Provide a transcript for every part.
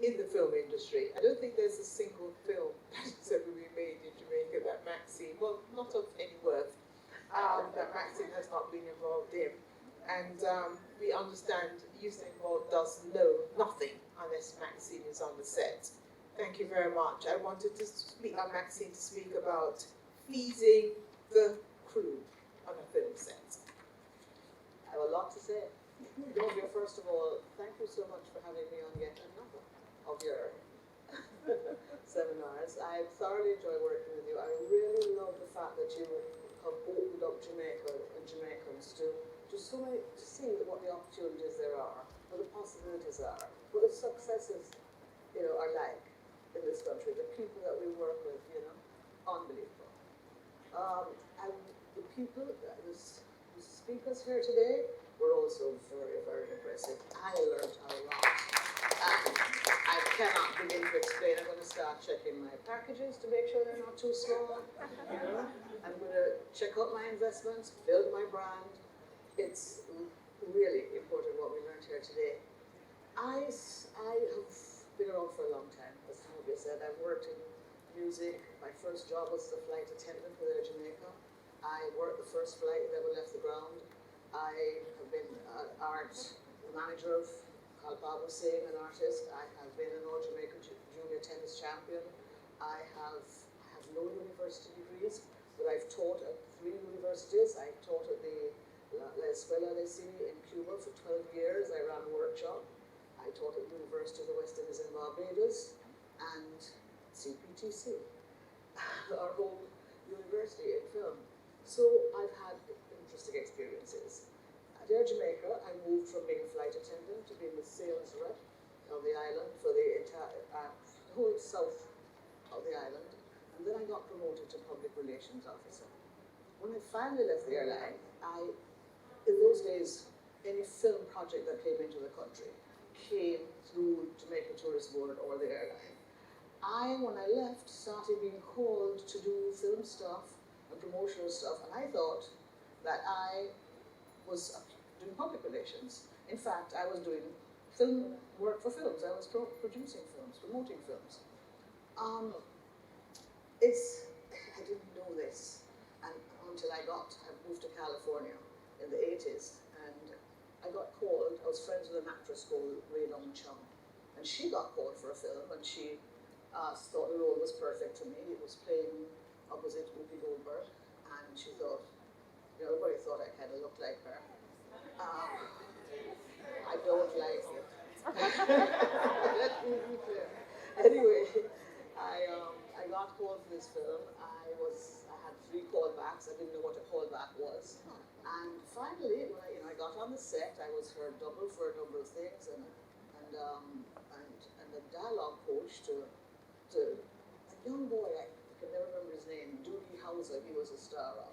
in the film industry. I don't think there's a single film that's ever been made in Jamaica that Maxine, well, not of any worth, that Maxine has not been involved in. And we understand Usain Bolt does know nothing unless Maxine is on the set. Thank you very much. I wanted to speak, Maxine, to speak about feeding the crew on a film set. I have a lot to say. Georgia, first of all, thank you so much for having me on yet another of your seminars. I thoroughly enjoy working with you. I really love the fact that you have opened up Jamaica and Jamaicans to see what the opportunities there are, what the possibilities are, what the successes, are like in this country, the people that we work with, unbelievable. And the people, the speakers here today were also very, very impressive. I learned a lot. And I cannot begin to explain. I'm going to start checking my packages to make sure they're not too small. I'm going to check out my investments, build my brand. It's really important what we learned here today. I have been around for a long time, as Toby said. I've worked in music. My first job was the flight attendant with Air Jamaica. I worked the first flight that never left the ground. I have been an art manager of Babu Singh, an artist. I have been an All Jamaica Junior Tennis Champion. I have no university degrees, but I've taught at 3 universities. I taught at the La Escuela de Cine in Cuba for 12 years. I ran a workshop. I taught at the University of the West Indies in Barbados and CPTC, our home university in film. So I've had interesting experiences. At Air Jamaica, I moved from being a flight attendant to being the sales rep on the island for the entire whole south of the island, and then I got promoted to public relations officer. When I finally left the airline, in those days, any film project that came into the country came through Jamaica Tourist Board or the airline. When I left, started being called to do film stuff and promotional stuff, and I thought that I was doing public relations. In fact, I was doing film work for films. I was producing films, promoting films. I didn't know this until I moved to California in the 80s, and I got called. I was friends with an actress called Ray Long Chung, and she got called for a film, and she thought the role was perfect for me. It was playing opposite Whoopi Goldberg, and she thought, everybody thought I kind of looked like her. I don't like it. Let me be clear. Anyway, I got called for this film. I had 3 callbacks. I didn't know what a callback was. And finally, when I got on the set, I was heard double for a number of things, and the dialogue coach to a young boy, I can never remember his name, Doogie Howser, he was a star of.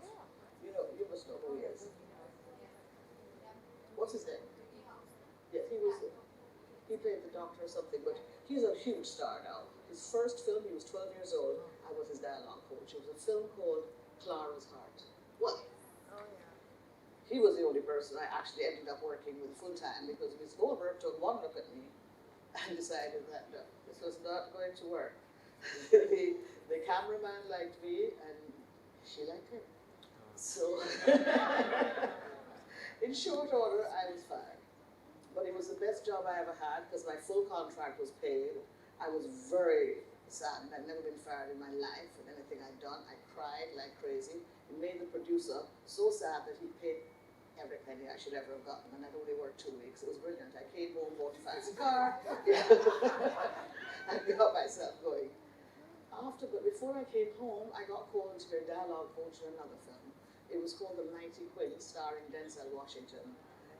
You must know who he is. What's his name? Yes, he played the doctor or something, but he's a huge star now. His first film, he was 12 years old, I was his dialogue coach. It was a film called Clara's Heart. Well, he was the only person I actually ended up working with full time, because Miss Goldberg took one look at me and decided that no, this was not going to work. The cameraman liked me and she liked him. So, in short order, I was fired. But it was the best job I ever had, because my full contract was paid. I was very saddened. I'd never been fired in my life in anything I'd done. I cried like crazy. It made the producer so sad that he paid every penny I should ever have gotten, and I'd only worked 2 weeks. It was brilliant. I came home, bought a fancy car, and got myself going. But before I came home, I got called to be a dialogue coach in another film. It was called The Mighty Quinn, starring Denzel Washington.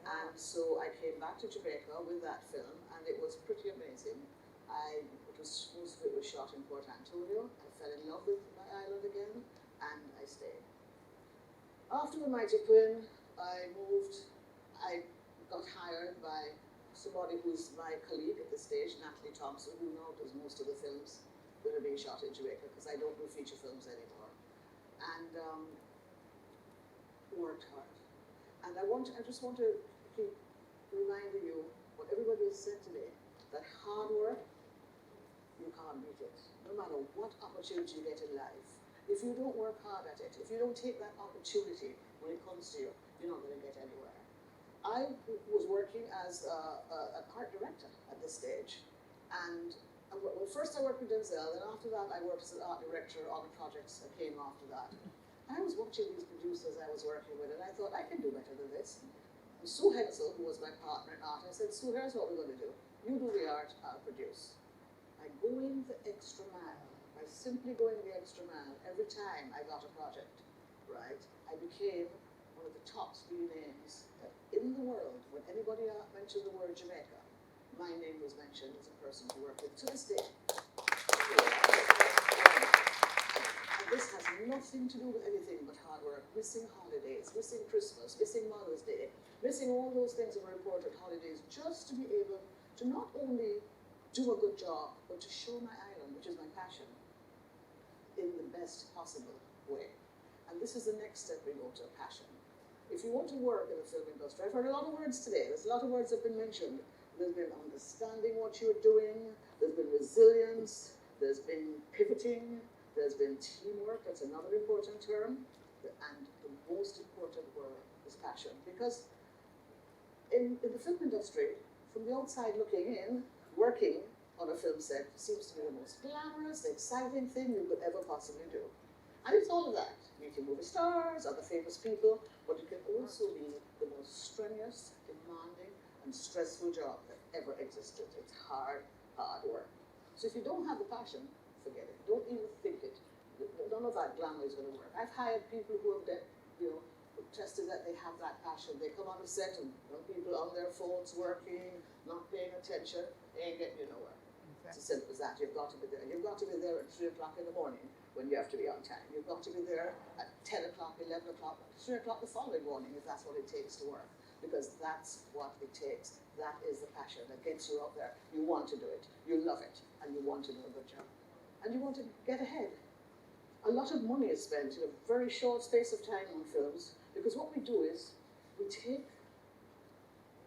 And so I came back to Jamaica with that film, and it was pretty amazing. Most of it was shot in Port Antonio. I fell in love with my island again, and I stayed. After The Mighty Quinn, I got hired by somebody who's my colleague at this stage, Natalie Thompson, who now does most of the films that are being shot in Jamaica, because I don't do feature films anymore. And worked hard. And I just want to keep reminding you what everybody has said today, that hard work what opportunity you get in life. If you don't work hard at it, if you don't take that opportunity when it comes to you, you're not going to get anywhere. I was working as a art director at this stage, and well, first I worked with Denzel, and after that I worked as an art director on the projects that came after that. And I was watching these producers I was working with, and I thought, I can do better than this. And Sue Hensel, who was my partner in art, I said, Sue, here's what we're going to do. You do the art, I'll produce. By going the extra mile, by simply going the extra mile every time I got a project, right, I became one of the top 3 names in the world. When anybody mentioned the word Jamaica, my name was mentioned as a person to work with to this day. And this has nothing to do with anything but hard work, missing holidays, missing Christmas, missing Mother's Day, missing all those things that were important holidays, just to be able to not only do a good job, but to show my island, which is my passion, in the best possible way. And this is the next step we go to, passion. If you want to work in the film industry, I've heard a lot of words today. There's a lot of words that have been mentioned. There's been understanding what you're doing. There's been resilience. There's been pivoting. There's been teamwork. That's another important term. And the most important word is passion. Because in the film industry, from the outside looking in, working on a film set seems to be the most glamorous, exciting thing you could ever possibly do. And it's all of that. Meeting movie stars, other famous people, but it can also be the most strenuous, demanding, and stressful job that ever existed. It's hard, hard work. So if you don't have the passion, forget it. Don't even think it. None of that glamour is going to work. I've hired people who have, tested that they have that passion. They come on the set and people on their phones working, not paying attention, they ain't getting you nowhere. It's as simple as that. You've got to be there. You've got to be there at 3 o'clock in the morning when you have to be on time. You've got to be there at 10 o'clock, 11 o'clock, 3 o'clock the following morning if that's what it takes to work. Because that's what it takes. That is the passion that gets you out there. You want to do it. You love it. And you want to do a good job. And you want to get ahead. A lot of money is spent in a very short space of time on films because what we do is we take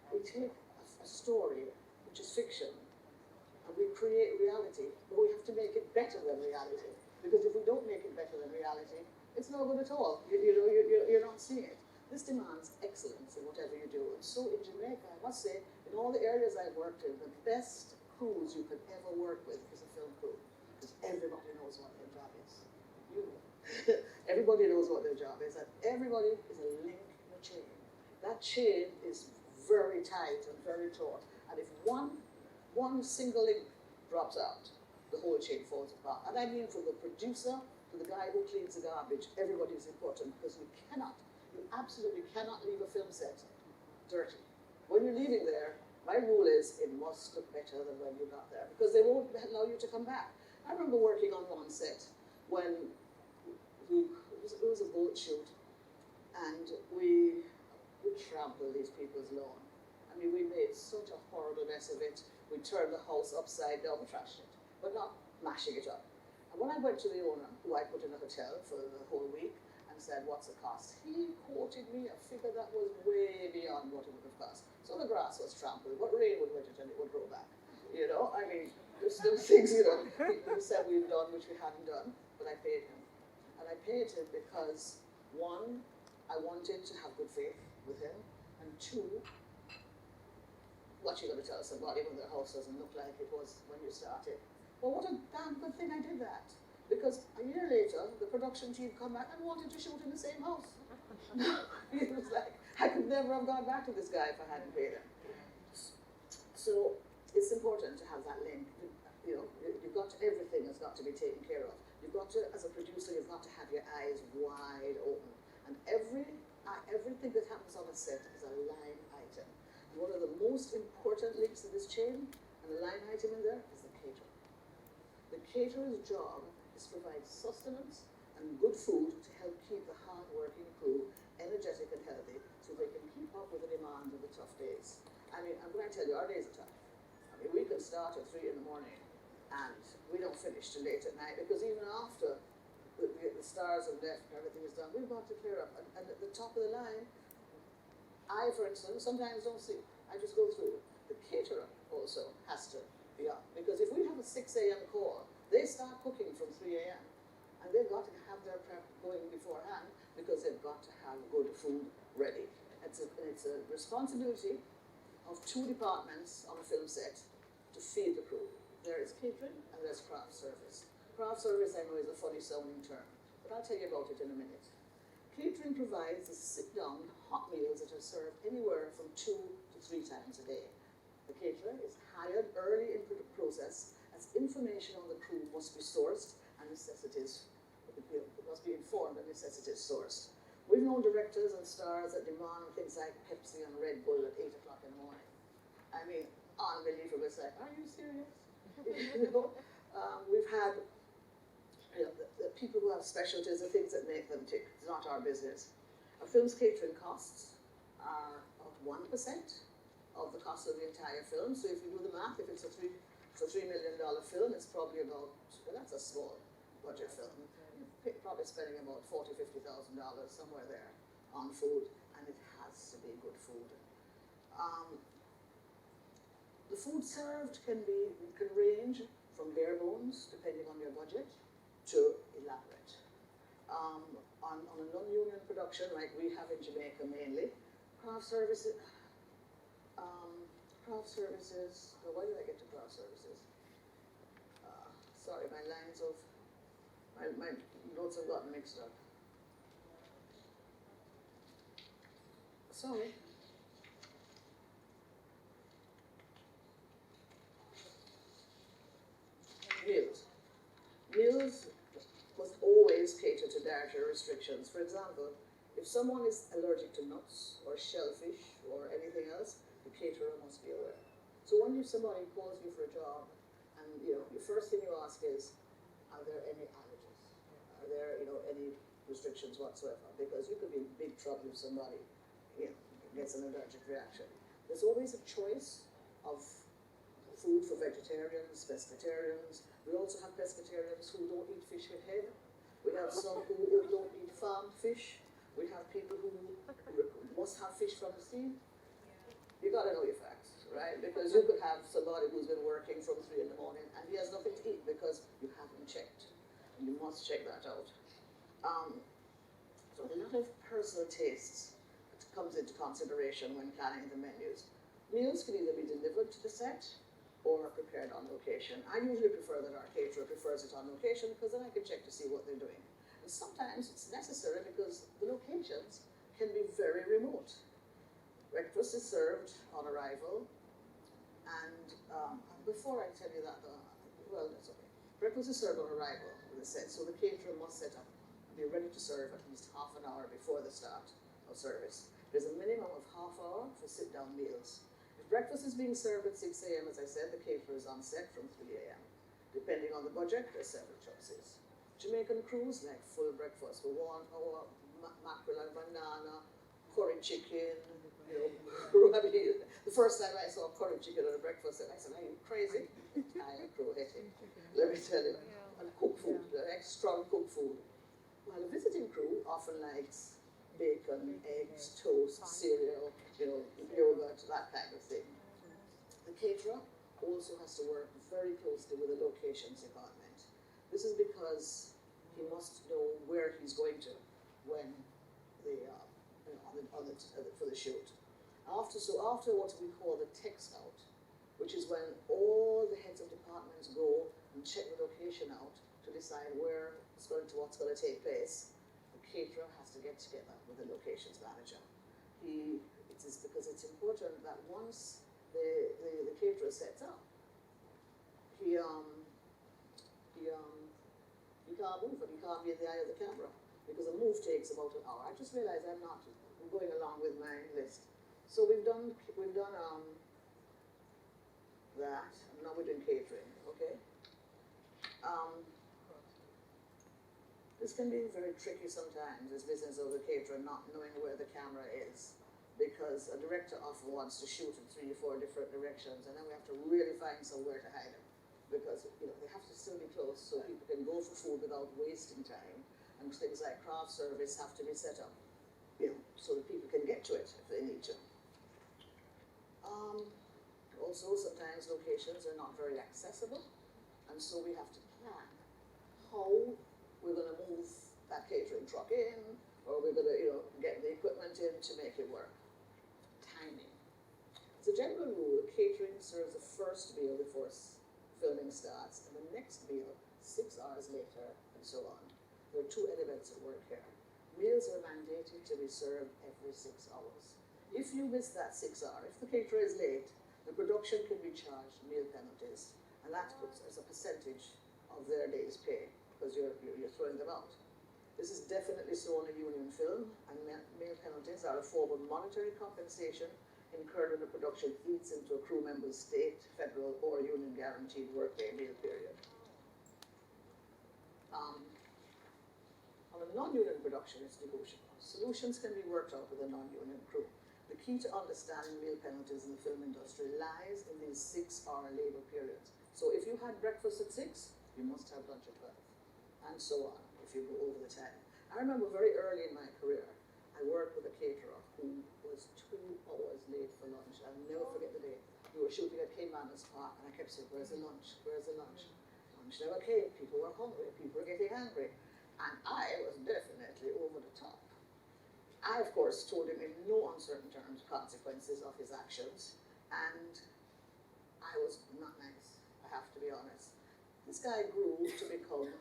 a story which is fiction and we create reality, but we have to make it better than reality. Because if we don't make it better than reality, it's no good at all. You're not seeing it. This demands excellence in whatever you do. And so in Jamaica, I must say, in all the areas I've worked in, the best crews you could ever work with is a film crew. Because everybody knows what their job is. You know. Everybody knows what their job is, and everybody is a link in a chain. That chain is very tight and very taut. And if one single link drops out, the whole chain falls apart. And I mean from the producer to the guy who cleans the garbage, everybody is important because you absolutely cannot leave a film set dirty. When you're leaving there, my rule is it must look better than when you got there because they won't allow you to come back. I remember working on one set when it was a boat shoot and we trampled these people's lawn. I mean, we made such a horrible mess of it. We turned the house upside down, trashed it, but not mashing it up. And when I went to the owner, who I put in a hotel for the whole week, and said, what's the cost? He quoted me a figure that was way beyond what it would have cost. So the grass was trampled, but rain would hit it and it would grow back. I mean, there's still things, people said we've done which we hadn't done, but I paid him. And I paid him because, one, I wanted to have good faith with him, and two, what you going to tell somebody when their house doesn't look like it was when you started? Well, what a damn good thing I did that. Because a year later, the production team come back and wanted to shoot in the same house. It was like, I could never have gone back to this guy if I hadn't paid him. So it's important to have that link. You've got to, everything has got to be taken care of. You've got to, as a producer, you've got to have your eyes wide open. And everything that happens on a set is a line item. And one of the most important links in this chain, and the line item in there, is the caterer. The caterer's job is to provide sustenance and good food to help keep the hard-working crew energetic and healthy so they can keep up with the demands of the tough days. I mean, I'm going to tell you, our days are tough. I mean, we can start at 3 in the morning and we don't finish till late at night because even after the stars have left and everything is done, we've got to clear up. And at the top of the line, I, for instance, sometimes don't sleep. I just go through. The caterer also has to be up because if we have a 6 a.m. call, they start cooking from 3 got to have good food ready. It's a responsibility of two departments on a film set to feed the crew. There is catering and there's craft service. Craft service, I know, is a funny sounding term, but I'll tell you about it in a minute. Catering provides the sit-down hot meals that are served anywhere from 2 to 3 times a day. The caterer is hired early in the process, as information on the crew must be sourced and necessities must be informed and necessities sourced. We've known directors and stars that demand things like Pepsi and Red Bull at 8 o'clock in the morning. I mean, unbelievable. It's like, are you serious? We've had the people who have specialties, the things that make them tick. It's not our business. A film's catering costs are about 1% of the cost of the entire film. So if you do the math, if it's a $3 million film, it's probably about, well, that's a small budget film. You're probably spending about $40,000 to $50,000 somewhere there on food, and it has to be good food. The food served can range from bare bones, depending on your budget, to elaborate. On a non-union production like we have in Jamaica mainly, craft services, why did I get to craft services? Sorry, my notes have gotten mixed up. Sorry. Meals must always cater to dietary restrictions. For example, if someone is allergic to nuts or shellfish or anything else, the caterer must be aware. So when somebody calls you for a job, and the first thing you ask is, are there any allergies? Are there any restrictions whatsoever? Because you could be in big trouble if somebody gets an allergic reaction. There's always a choice of food for vegetarians, pescatarians. We also have pescatarians who don't eat fish with head. We have some who don't eat farmed fish. We have people who must have fish from the sea. You gotta know your facts, right? Because you could have somebody who's been working from 3 in the morning and he has nothing to eat because you haven't checked. And you must check that out. So a lot of personal tastes comes into consideration when planning the menus. Meals can either be delivered to the set or prepared on location. I usually prefer that our caterer prefers it on location because then I can check to see what they're doing. And sometimes it's necessary because the locations can be very remote. Breakfast is served on arrival, and before I tell you that, well, that's okay. Breakfast is served on arrival, as I said, so the caterer must set up and be ready to serve at least half an hour before the start of service. There's a minimum of half hour for sit-down meals. If breakfast is being served at 6 a.m., as I said, the caterer is on set from 3 a.m. Depending on the budget, there are several choices. Jamaican crews like full breakfast with mackerel and banana, curry chicken, the first time I saw curry chicken at a breakfast, I said, are you crazy? Entire crew hit it. Let me tell you. And cooked food, like strong cooked food. While the visiting crew often likes bacon, eggs, toast, cereal, yogurt, that kind of thing. The caterer also has to work very closely with the locations department. This is because he must know where he's going to when for the shoot. After what we call the tech scout, which is when all the heads of departments go and check the location out to decide what's going to take place, the caterer has to get together with the locations manager. It is because it's important that once the caterer sets up, he can't move and he can't be in the eye of the camera because a move takes about an hour. I just realized I'm going along with my list. So we've done that, and now we're doing catering, okay? This can be very tricky sometimes, this business of the caterer not knowing where the camera is, because a director often wants to shoot in 3 or 4 different directions, and then we have to really find somewhere to hide them, because they have to still be close so people can go for food without wasting time, and things like craft service have to be set up, so that people can get to it if they need to. Also, sometimes locations are not very accessible, and so we have to plan how we're going to move that catering truck in, or we're going to, get the equipment in to make it work. Timing. As a general rule, catering serves the first meal before filming starts, and the next meal 6 hours later, and so on. There are two elements at work here. Meals are mandated to be served every 6 hours. If you miss that 6 hours, if the caterer is late, the production can be charged meal penalties, and that puts as a percentage of their day's pay, because you're throwing them out. This is definitely so on a union film, and meal penalties are a form of monetary compensation incurred when the production eats into a crew member's state, federal, or union guaranteed workday meal period. On a non-union production, it's negotiable. Solutions can be worked out with a non-union crew. The key to understanding meal penalties in the film industry lies in these 6-hour labor periods. So if you had breakfast at 6, you must have lunch at 12, and so on, if you go over the time. I remember very early in my career, I worked with a caterer who was 2 hours late for lunch. I'll never forget the day. We were shooting at Caymanas Park, and I kept saying, where's the lunch? Where's the lunch? Lunch never came. People were hungry. People were getting angry. And I was definitely over the top. I, of course, told him in no uncertain terms consequences of his actions, and I was not nice, I have to be honest. This guy grew to become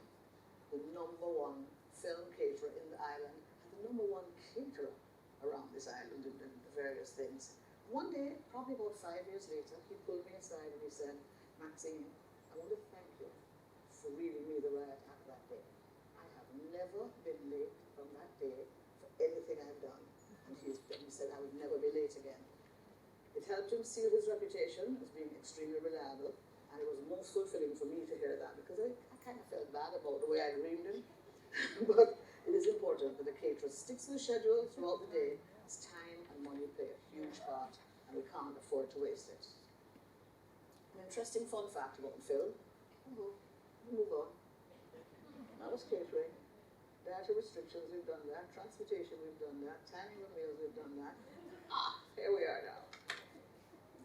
the #1 film caterer in the island, and the #1 caterer around this island and the various things. One day, probably about 5 years later, he pulled me aside and he said, Maxine, I want to thank you for reading me the right act that day. I have never been late from that day for anything I've done. And he said I would never be late again. It helped him seal his reputation as being extremely reliable, and it was most fulfilling for me to hear that, because I kind of felt bad about the way I reamed him. But it is important that the caterer sticks to the schedule throughout the day, as time and money play a huge part, and we can't afford to waste it. An interesting fun fact about the film. Move on. That was catering. Data restrictions, we've done that. Transportation, we've done that. Timing of meals, we've done that. Here we are now.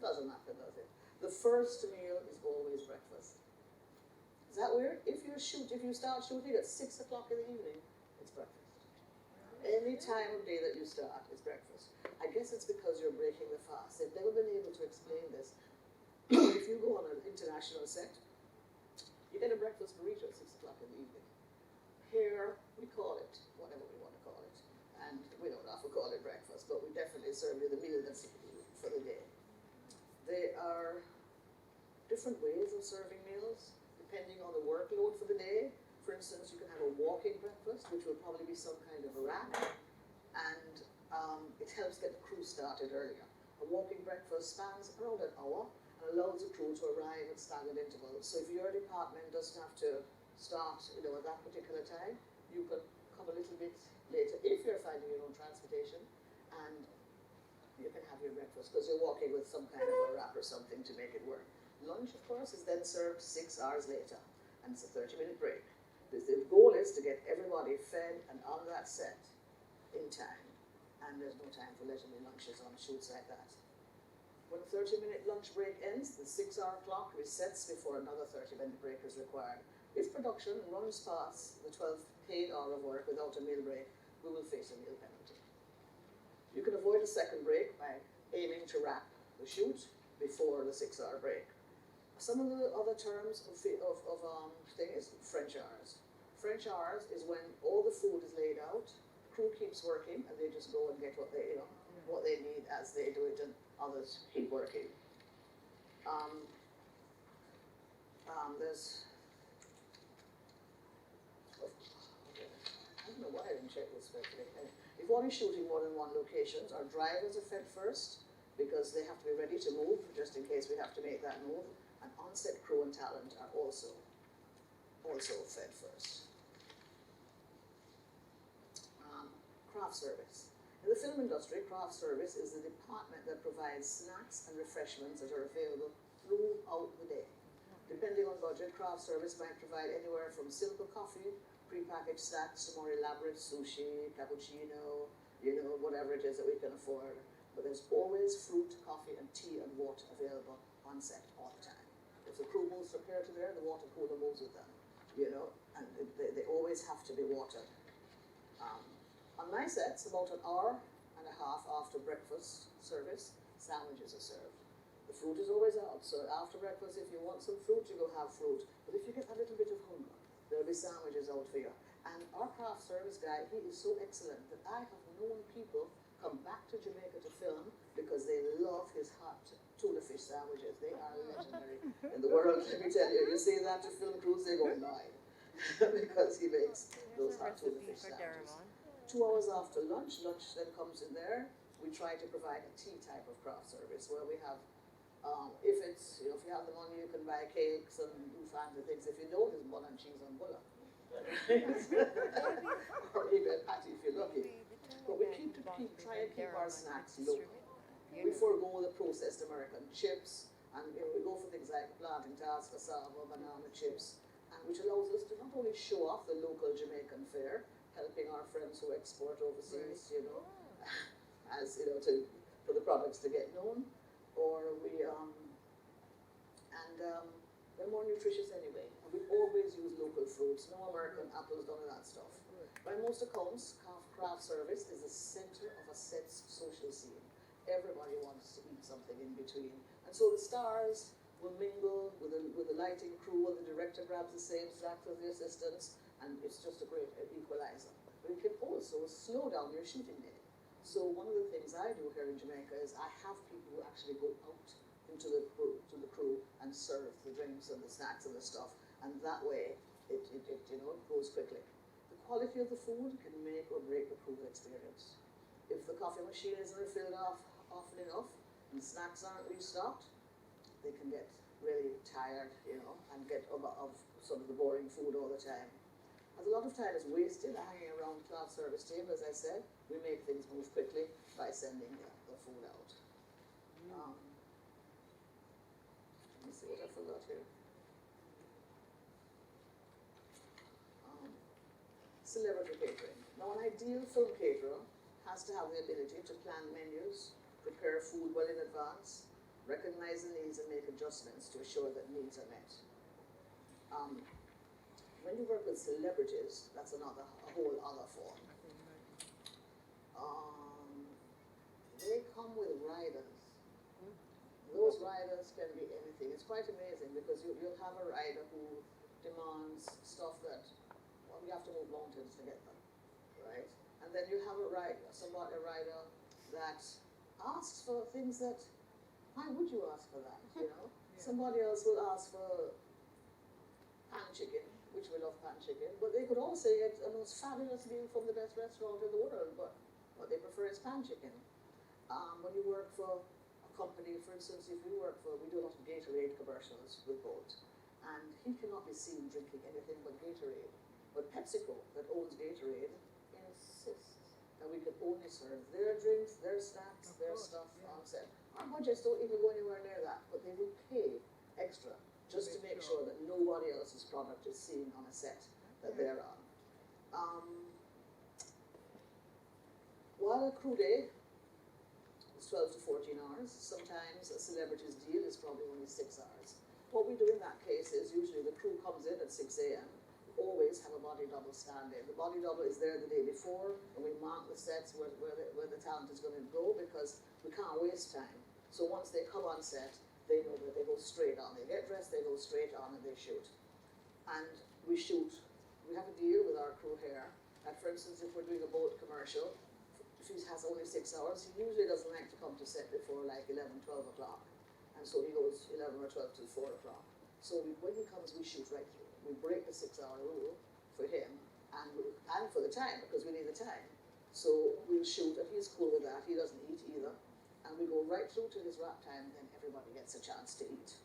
Doesn't matter, does it? The first meal is always breakfast. Is that weird? If you start shooting at 6 o'clock in the evening, it's breakfast. Any time of day that you start, it's breakfast. I guess it's because you're breaking the fast. They've never been able to explain this. If you go on an international set, you get a breakfast burrito at 6 o'clock in the evening. Here, we call it whatever we want to call it. And we don't often call it breakfast, but we definitely serve you the meal that's for the day. There are different ways of serving meals, depending on the workload for the day. For instance, you can have a walking breakfast, which will probably be some kind of a wrap, and it helps get the crew started earlier. A walking breakfast spans around an hour and allows the crew to arrive at staggered intervals. So if your department doesn't have to start, at that particular time, you can come a little bit later if you're finding your own transportation, and you can have your breakfast because you're walking with some kind of a wrap or something to make it work. Lunch, of course, is then served 6 hours later, and it's a 30-minute break. The goal is to get everybody fed and on that set in time, and there's no time for leisurely lunches on shoots like that. When a 30-minute lunch break ends, the 6-hour clock resets before another 30-minute break is required. If production runs past the 12th paid hour of work without a meal break, we will face a meal penalty. You can avoid a second break by aiming to wrap the shoot before the 6-hour break. Some of the other terms of thing is French hours. French hours is when all the food is laid out, the crew keeps working, and they just go and get what they need as they do it, and others keep working. There's I don't know why I didn't check this quickly. If one is shooting more than one locations, our drivers are fed first because they have to be ready to move just in case we have to make that move. And on-set crew and talent are also fed first. Craft service. In the film industry, craft service is the department that provides snacks and refreshments that are available throughout the day. Depending on budget, craft service might provide anywhere from simple coffee, prepackaged snacks, to more elaborate sushi, cappuccino, whatever it is that we can afford. But there's always fruit, coffee, and tea and water available on set all the time. If the crew moves from here to there, the water cooler moves with them, and they always have to be watered. On my sets, about an hour and a half after breakfast service, sandwiches are served. The fruit is always out, so after breakfast, if you want some fruit, you go have fruit. But if you get a little bit of hunger, there'll be sandwiches out for you. And our craft service guy, he is so excellent that I have known people come back to Jamaica to film because they love his hot tuna fish sandwiches. They are legendary in the world, let me tell you. You say that to film crews, they go blind because he makes those hot tuna fish sandwiches. 2 hours after lunch then comes in there. We try to provide a tea type of craft service where we have, if it's, if you have the money, you can buy cakes and do fancy things. If you don't, there's bun and cheese and bulla. Or even a patty if you're lucky. But we try and keep our snacks local. We forego the processed American chips, and we go for things like plantain tarts, cassava, banana chips, and which allows us to not only show off the local Jamaican fare, helping our friends who export overseas, as for the products to get known, or they're more nutritious anyway. And we always use local fruits, no American apples, none of that stuff. By most accounts, craft service is the center of a set's social scene. Everybody wants to eat something in between. And so the stars will mingle with the lighting crew, and the director grabs the same snacks as the assistants, and it's just a great equalizer. But it can also slow down your shooting day. So one of the things I do here in Jamaica is I have people who actually go out into the crew and serve the drinks and the snacks and the stuff, and that way it goes quickly. The quality of the food can make or break the crew experience. If the coffee machine isn't refilled often enough and snacks aren't restocked, they can get really tired, and get of sort of the boring food all the time. As a lot of time is wasted hanging around craft service table, as I said, we make things move quickly by sending the food out. Let me see what I forgot here. Celebrity catering. Now, an ideal film caterer has to have the ability to plan menus, prepare food well in advance, recognize the needs and make adjustments to ensure that needs are met. When you work with celebrities, that's a whole other form. They come with riders. Those riders can be anything. It's quite amazing because you'll have a rider who demands stuff that, you have to move mountains to get them, right? And then you have a rider that asks for things that, why would you ask for that, Yeah. Somebody else will ask for pan chicken, which we love pan chicken, but they could all say it's the most fabulous meal from the best restaurant in the world, but what they prefer is pan chicken. When you work for a company, for instance, we do a lot of Gatorade commercials with Bolt, and he cannot be seen drinking anything but Gatorade. But PepsiCo, that owns Gatorade, insists that we can only serve their drinks, their snacks, their stuff on set. Our budgets don't even go anywhere near that, but they will pay extra just to make sure that nobody else's product is seen on a set that they're on. While a crew day is 12 to 14 hours, sometimes a celebrity's deal is probably only 6 hours. What we do in that case is usually the crew comes in at 6 a.m. Always have a body double stand in. The body double is there the day before, and we mark the sets where the talent is going to go because we can't waste time. So once they come on set, they know that they go straight on. They get dressed, they go straight on, and they shoot. And we shoot. We have a deal with our crew here that, for instance, if we're doing a Bolt commercial, if he has only 6 hours, he usually doesn't like to come to set before like 11, 12 o'clock. And so he goes 11 or 12 till 4 o'clock. So when he comes, we shoot right through. We break the 6-hour rule for him and for the time, because we need the time. So we'll shoot, and he's cool with that. He doesn't eat either. And we go right through to his wrap time, then everybody gets a chance to eat.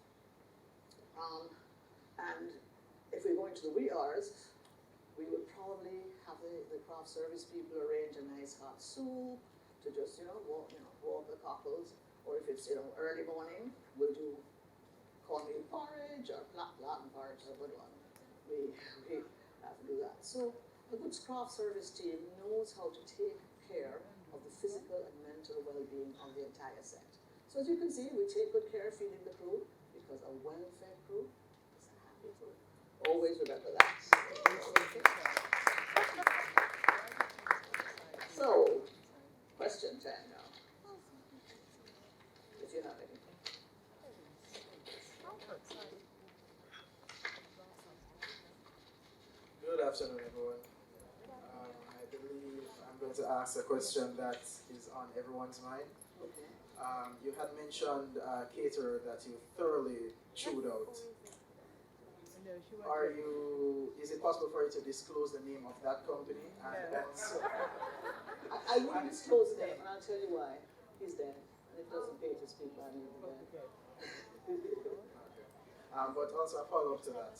And if we go into the wee hours, we would probably have the craft service people arrange a nice hot soup to just, warm the cockles. Or if it's, early morning, we'll do cornmeal porridge or Latin porridge is a good one. We have to do that. So a good craft service team knows how to take care of the physical and mental well-being of the entire set. So as you can see, we take good care of feeding the crew because a well-fed crew is a happy crew. Always remember that. ask a question that is on everyone's mind. Okay. You had mentioned a caterer that you thoroughly chewed out. Is it possible for you to disclose the name of that company? And also, I wouldn't disclose the name, and I'll tell you why. He's dead, and it doesn't pay to speak by name again. okay. But also a follow-up to that.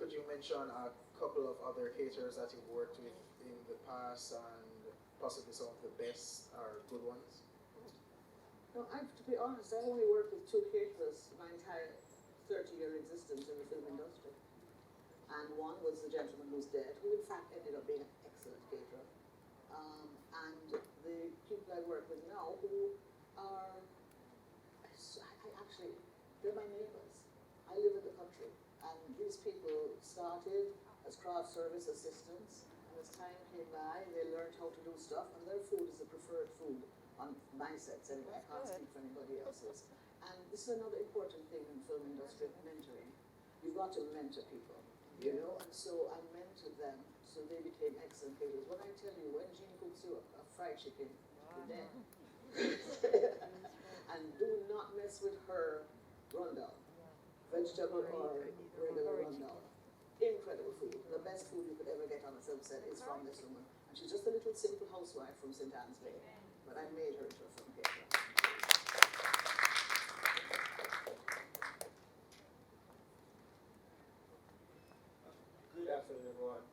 Could you mention a couple of other caterers that you've worked with in the past and possibly some of the best or good ones? No, to be honest, I only worked with 2 caterers my entire 30-year existence in the film industry. And one was the gentleman who's dead, who in fact ended up being an excellent caterer. And the people I work with now who are, they're my neighbours. I live in the country, and these people started as craft service assistants, and as time came by, they learned how to do stuff, and their food is the preferred food on my sets anyway. I can't speak for anybody else's. And this is another important thing in the film industry, mentoring. You've got to mentor people, you know, and so I mentored them, so they became excellent caterers. When I tell you, when Jean cooks you a fried chicken, you're dead. And do not mess with her rundown, vegetable or regular rundown. Incredible food. The best food you could ever get on a film set is from this woman. And she's just a little simple housewife from St. Anne's Bay, but I made her into a film caterer. Good afternoon, everyone.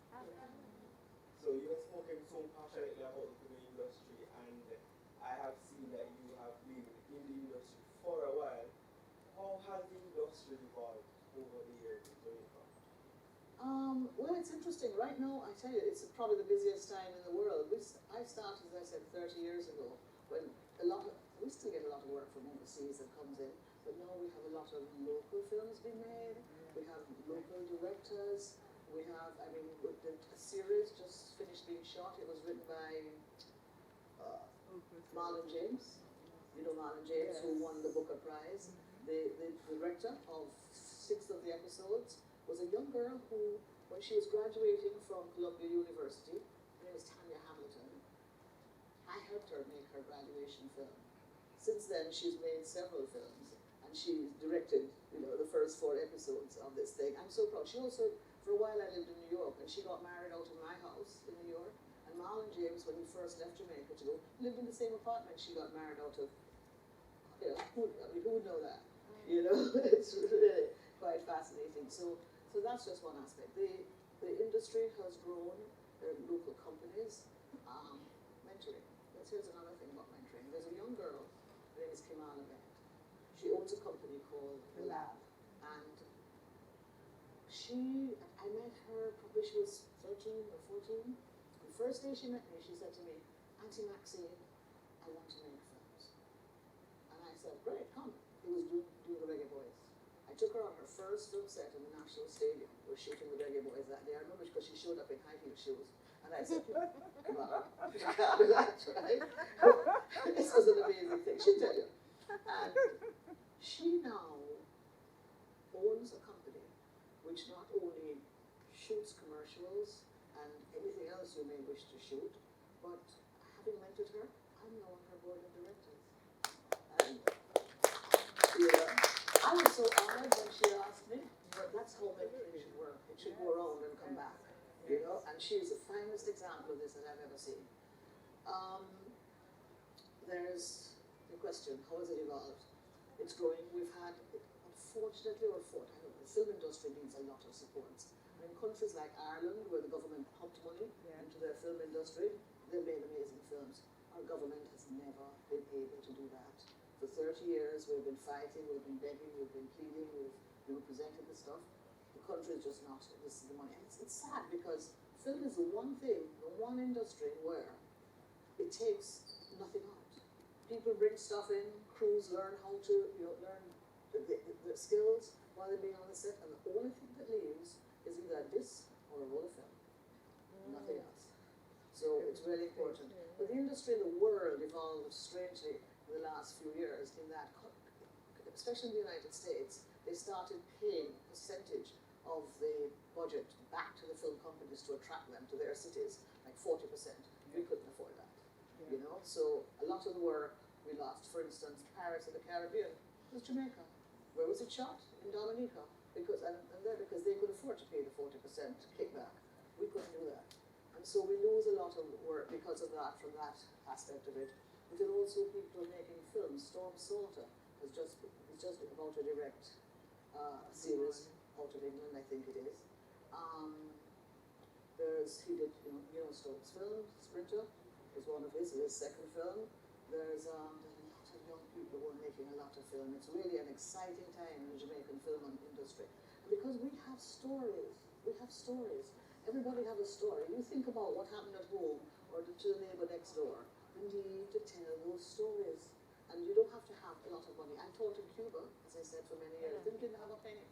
So you have spoken so passionately about the film industry, and I have seen that you have been in the industry for a while. How has the industry evolved over the years in Jamaica? Well, it's interesting. Right now, I tell you, it's probably the busiest time in the world. I started, as I said, 30 years ago, when we still get a lot of work from overseas that comes in, but now we have a lot of local films being made. We have local directors. We have, a series just finished being shot. It was written by Marlon James. You know Marlon James, who won the Booker Prize. The director of 6 of the episodes was a young girl who, when she was graduating from Columbia University, her name is Tanya Hamilton. I helped her make her graduation film. Since then, she's made several films, and she directed, the first 4 episodes of this thing. I'm so proud. She also, for a while, I lived in New York, and she got married out of my house in New York. And Marlon James, when he first left Jamaica to go, lived in the same apartment she got married out of. Who would know that? It's really quite fascinating. So that's just one aspect. The industry has grown. There are local companies. Mentoring. Here's another thing about mentoring. There's a young girl, her name is Kimana Bent. She owns a company called The Lab. And I met her, probably she was 13 or 14. The first day she met me, she said to me, Auntie Maxine, I want to make films. And I said, great, come. He was doing the Reggae Boys. I took her on her first film set in the National Stadium. We were shooting the Reggae Boys that day. I remember because she showed up in high heel shoes. And I said, come on, you can't do that, right? This was an amazing thing, she'll tell you. And she now owns a company which not only shoots commercials and anything else you may wish to shoot, but having mentored her, I'm now on her board of directors. And I was so honored when she asked me, but that's how mentoring should work. It should go around and come back. And she is the finest example of this that I've ever seen. There's the question, how has it evolved? It's growing. We've had, unfortunately, the film industry needs a lot of support. In countries like Ireland, where the government pumped money into their film industry, they've made amazing films. Our government has never been able to do that. For 30 years, we've been fighting, we've been begging, we've been pleading, we've presented the stuff. The country is just not, this is the money. And it's sad because film is the one thing, the one industry where it takes nothing out. People bring stuff in, crews learn how to, learn the skills while they're being on the set, and the only thing that leaves is either this or a roll of film. Nothing else. So it's really important. But the industry in the world evolved strangely in the last few years in that, especially in the United States, they started paying a percentage of the budget back to the film companies to attract them to their cities, like 40%. We couldn't afford that, you know. So a lot of the work we lost. For instance, Paris in the Caribbean was Jamaica. Where was it shot? In Dominica. Because they could afford to pay the 40% kickback. We couldn't do that. And so we lose a lot of work because of that, from that aspect of it. But then also people are making films. Storm Salter is just about to direct a series out of England, I think it is. He did, you know, Stone's film, Sprinter, was one of his second film. There's a lot of young people who are making a lot of film. It's really an exciting time in the Jamaican film industry. Because we have stories. Everybody has a story. You think about what happened at home or to the neighbor next door. We need to tell those stories. And you don't have to have a lot of money. I taught in Cuba, as I said, for many years. They didn't have a penny.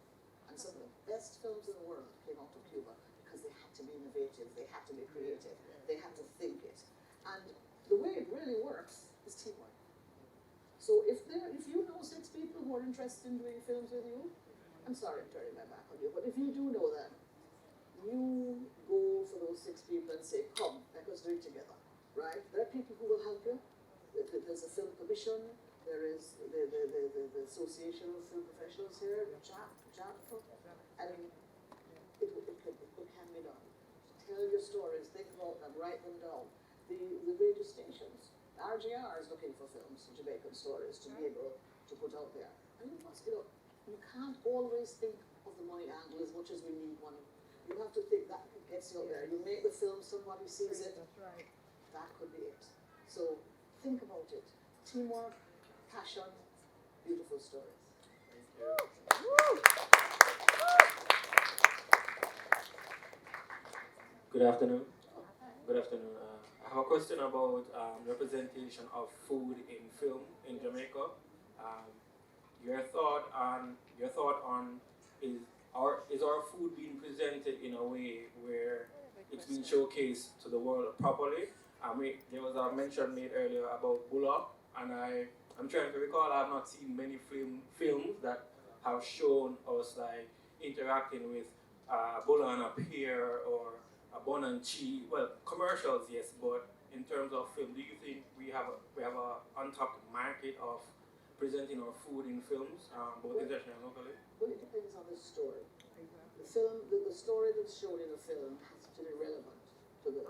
And some of the best films in the world came out of Cuba because they had to be innovative, they had to be creative, they had to think it. And the way it really works is teamwork. So if you know 6 people who are interested in doing films with you, I'm sorry I'm turning my back on you, but if you do know them, you go for those 6 people and say, come, let us do it together, right? There are people who will help you. There's a film commission, there is the Association of Film Professionals here, JAP, and it can be done. Tell your stories, think about them, write them down. The radio stations, RGR is looking for films, Jamaican stories, to be able to put out there. And you can't always think of the money angle as much as we need money. You have to think that gets you out there. You make the film, somebody sees it, that could be it. So think about it. Teamwork, passion, beautiful stories. Thank you. Good afternoon. Good afternoon. I have a question about representation of food in film in Jamaica. Your thought on is our food being presented in a way where it's being showcased to the world properly? There was a mention made earlier about Bulla, and I'm trying to recall. I have not seen many films that have shown us like interacting with Bulla and a pear or a bun and cheese. Well, commercials, yes, but in terms of film, do you think we have a untapped market of presenting our food in films, both internationally and locally? Well, it depends on the story. The story that's shown in the film has to be relevant to the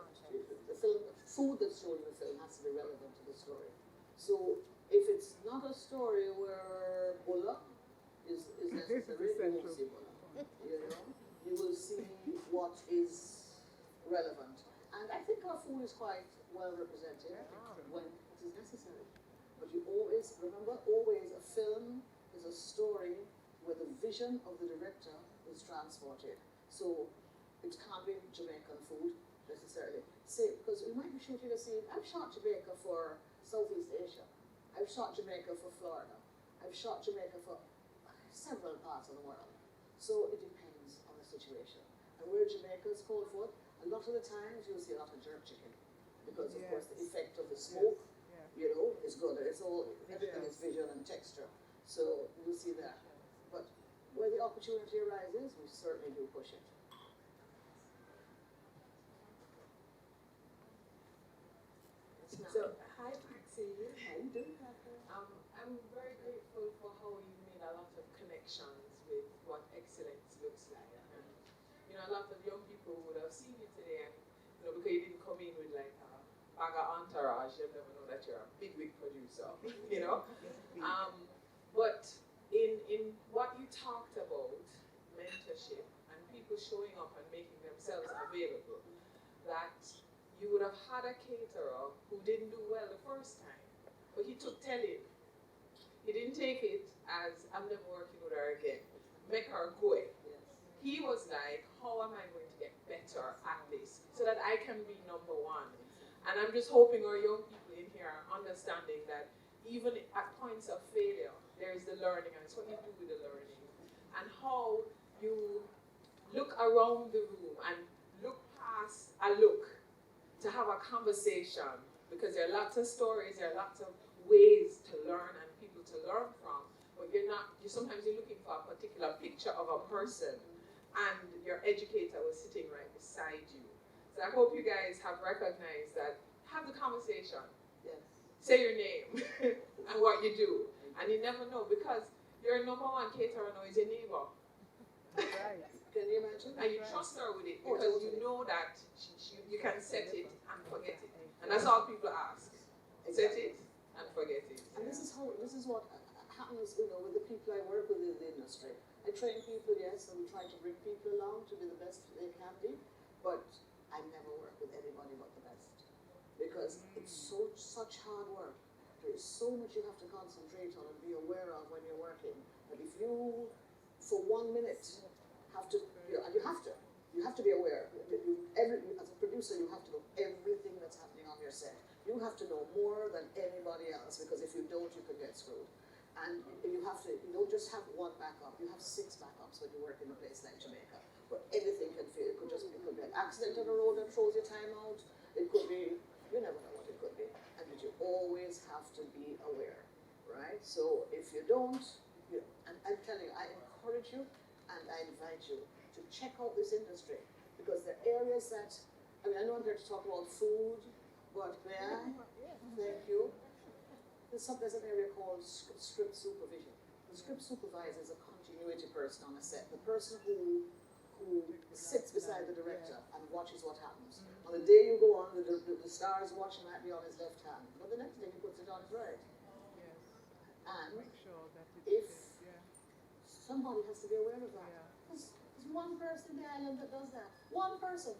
food that's shown in the film has to be relevant to the story. So if it's not a story where Bulla is necessary, you won't see Bulla. You will see what is relevant. And I think our food is quite well represented when it is necessary. But you always, remember, a film is a story where the vision of the director is transported. So it can't be Jamaican food necessarily. Say, because we might be shooting a scene. I've shot Jamaica for Southeast Asia. I've shot Jamaica for Florida. I've shot Jamaica for several parts of the world. So it depends on the situation. And where Jamaica is called for, a lot of the times you'll see a lot of jerk chicken. Because of course the effect of the smoke, is good. It's all, everything is visual and texture. So you'll see that. But where the opportunity arises, we certainly do push it. So, hi Maxine. How you doing, Catherine? I'm very grateful for how you made a lot of connections with what excellence looks like. And, a lot of young people would have seen you today, and because you didn't come in with like a bag of entourage, they'll never know that you're a big wig producer. But in what you talked about, mentorship and people showing up and making themselves available, that you would have had a caterer who didn't do well the first time, but he took telling. He didn't take it as, I'm never working with her again, make her go. He was like, how am I going to get better at this so that I can be number one? And I'm just hoping our young people in here are understanding that even at points of failure, there is the learning, and it's what you do with the learning. And how you look around the room and look past a look to have a conversation, because there are lots of stories, there are lots of ways to learn and people to learn from, but sometimes you're looking for a particular picture of a person, and your educator was sitting right beside you. So So I hope you guys have recognized that. Have the conversation. Yes. Say your name and what you do. And you never know, because your number one caterer now is your neighbor. Right. Can you imagine? And you trust her with it, Oh, because you totally. know that you can set it and forget it. And that's all people ask. Set it and forget it. And this is what happens, you know, with the people I work with in the industry. I train people, yes, and we try to bring people along to be the best they can be, but I never work with anybody but the best. Because it's such hard work. There is so much you have to concentrate on and be aware of when you're working. That if you, for 1 minute, have to, and you have to be aware. As a producer, you have to know everything that's happening on your set. You have to know more than anybody else, because if you don't, you could get screwed. And you don't just have one backup, you have 6 backups when you work in a place like Jamaica, where anything can fail. It could be an accident on the road that throws your time out. It could be, you never know what it could be. And that you always have to be aware, right? So if you don't, and I'm telling you, I encourage you and I invite you to check out this industry, because there are areas that, I know I'm here to talk about food, but may I? Thank you. There's an area called script supervision. The script supervisor is a continuity person on a set. The person who sits beside the director and watches what happens. On the day you go on, the star's watching might be on his left hand, but the next day he puts it on his right. And if somebody has to be aware of that. There's one person in the island that does that. One person.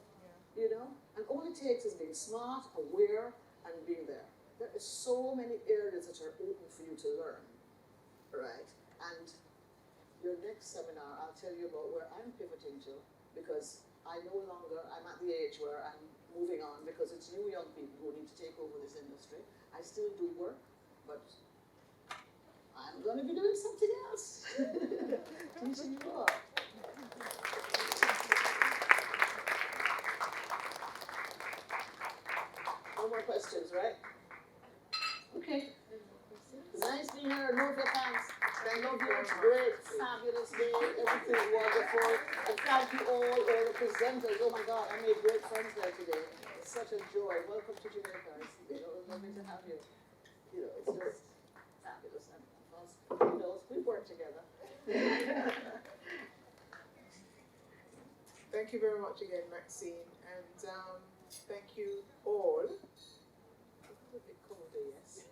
You know? And all it takes is being smart, aware, and being there. There are so many areas that are open for you to learn, right? And your next seminar, I'll tell you about where I'm pivoting to, because I'm at the age where I'm moving on, because it's new young people who need to take over this industry. I still do work, but I'm going to be doing something else. Teaching you all. No more questions, right? Okay. Nice being here. Move your pants. I love you. It's great. Fabulous day. Everything wonderful. And thank you all the presenters. Oh my God, I made great friends there today. It's such a joy. Welcome to Jamaica. It's lovely to have you. It's just fabulous. And who knows? We work together. Thank you very much again, Maxine. And thank you all. A little bit colder, yes.